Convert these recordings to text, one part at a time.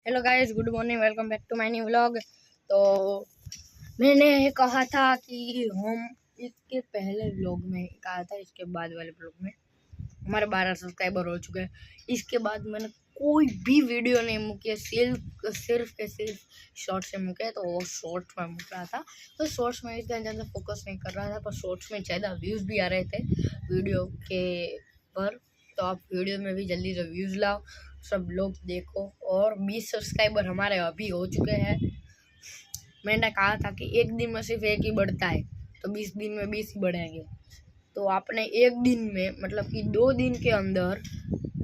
Hello guys, good morning, welcome back to my new vlog. तो मैंने कहा था कि हम इसके पहले व्लॉग में कहा था, इसके बाद वाले व्लॉग में हमारे 12 सब्सक्राइबर हो चुके हैं। इसके बाद मैंने कोई भी वीडियो नहीं मुकी, सिर्फ शॉर्ट्स में मुके। तो वो शॉर्ट्स में मुक रहा था, तो शॉर्ट्स में इतना ज़्यादा फोकस नहीं कर रहा था, पर शॉर्ट्स में ज़्यादा व्यूज़ भी आ रहे थे वीडियो के पर। तो आप वीडियो में भी जल्दी से व्यूज़ लाओ, सब लोग देखो। और 20 सब्सक्राइबर हमारे अभी हो चुके हैं। मैंने कहा था कि एक दिन में सिर्फ एक ही बढ़ता है, तो 20 दिन में 20 ही बढ़ेंगे। तो आपने एक दिन में मतलब कि 2 दिन के अंदर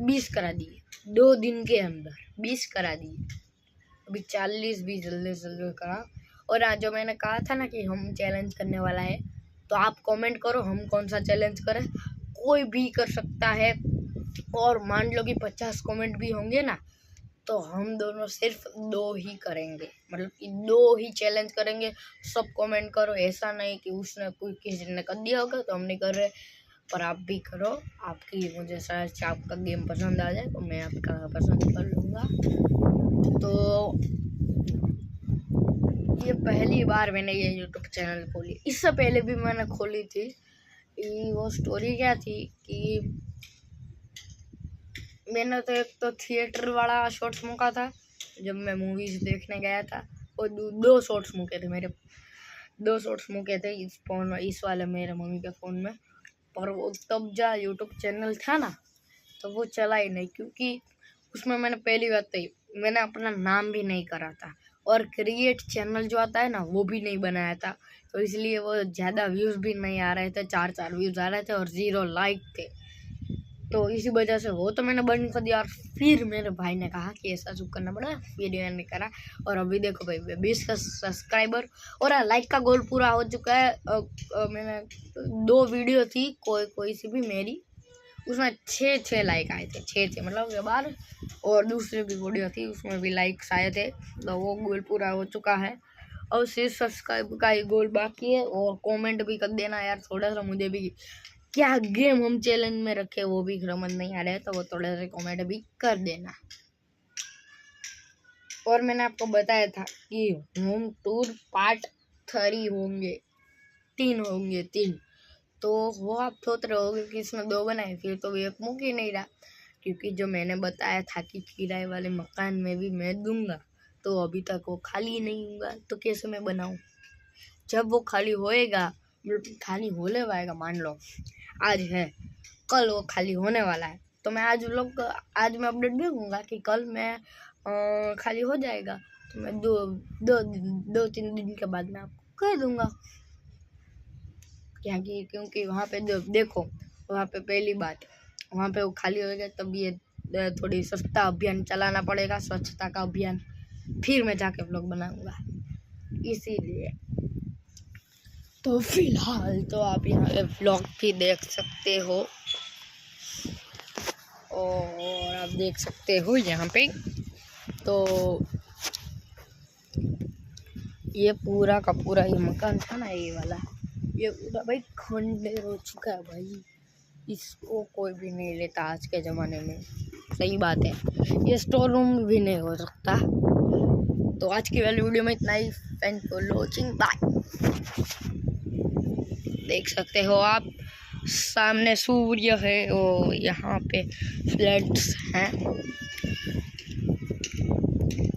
20 करा दिए, 2 दिन के अंदर 20 करा दिए। अभी 40 भी जल्दी जल्दी करा। और आज जो मैंने कहा था ना कि हम चैलेंज करने वाला है, तो आप कमेंट करो हम कौन सा चैलेंज करें। कोई भी कर सकता है। और मान लो कि 50 कमेंट भी होंगे ना, तो हम दोनों सिर्फ 2 ही करेंगे, मतलब कि 2 ही चैलेंज करेंगे। सब कमेंट करो, ऐसा नहीं कि उसने कोई किसी ने कर दिया होगा तो हम नहीं कर रहे, पर आप भी करो। आपकी मुझे शायद आपका गेम पसंद आ जाए तो मैं आपका पसंद कर लूँगा। तो ये पहली बार मैंने ये यूट्यूब चैनल खोली, इससे पहले भी मैंने खोली थी। वो स्टोरी क्या थी कि मैंने तो एक तो थिएटर वाला शॉर्ट्स मुका था जब मैं मूवीज देखने गया था, और 2 शॉर्ट्स मुके थे मेरे, 2 शॉर्ट्स मुके थे इस फ़ोन में, इस वाले मेरे मम्मी के फ़ोन में। पर वो तब जा यूट्यूब चैनल था ना, तो वो चला ही नहीं, क्योंकि उसमें मैंने पहली बात तो मैंने अपना नाम भी नहीं करा था, और क्रिएट चैनल जो आता है ना वो भी नहीं बनाया था। तो इसलिए वो ज़्यादा व्यूज़ भी नहीं आ रहे थे, 4 व्यूज़ आ रहे थे और 0 लाइक थे। तो इसी वजह से वो तो मैंने बंद कर दिया। और फिर मेरे भाई ने कहा कि ऐसा चुप करना पड़ा, फिर मैंने करा। और अभी देखो भाई 20 का सब्सक्राइबर और लाइक का गोल पूरा हो चुका है। मैंने 2 वीडियो थी कोई सी भी मेरी, उसमें 6 लाइक आए थे, 6 मतलब के बाद। और दूसरी भी वीडियो थी उसमें भी लाइक्स आए थे, तो वो गोल पूरा हो चुका है। और सिर्फ सब्सक्राइब का ही गोल बाकी है। और कमेंट भी कर देना यार, थोड़ा सा मुझे भी क्या गेम हम चैलेंज में रखे वो भी समझ नहीं आ रहा है, तो वो थोड़े से कमेंट भी कर देना। और मैंने आपको बताया था कि होम टूर पार्ट 3 होंगे, 3 तो वो आप सोच रहे होगे कि इसमें 2 बनाए, फिर तो एक मुक ही नहीं रहा। क्योंकि जो मैंने बताया था कि किराए वाले मकान में भी मैं दूंगा, तो अभी तक वो खाली नहीं हुआ, तो कैसे मैं बनाऊं। जब वो खाली होएगा, खाली होने वाला, मान लो आज है, कल वो खाली होने वाला है, तो मैं आज मैं अपडेट दे दूँगा कि कल मैं खाली हो जाएगा। तो मैं 2-3 दिन के बाद मैं आपको कह दूँगा। क्योंकि वहाँ पे देखो, वहाँ पे पहली बात, वहाँ पे वो खाली होएगा तब ये थोड़ी सस्ता अभियान चलाना पड़ेगा, स्वच्छता का अभियान, फिर मैं जाके व्लॉग बनाऊँगा, इसीलिए। तो फिलहाल तो आप यहाँ पे व्लॉग भी देख सकते हो, और आप देख सकते हो यहाँ पे। तो ये पूरा का पूरा ये मकान था ना, ये वाला, ये पूरा भाई खंडर हो चुका है भाई। इसको कोई भी नहीं लेता आज के ज़माने में, सही बात है। ये स्टोर रूम भी नहीं हो सकता। तो आज की वाली वीडियो में इतना ही। Thank for watching, bye. देख सकते हो आप, सामने सूर्य है और यहाँ पे फ्लैट्स हैं।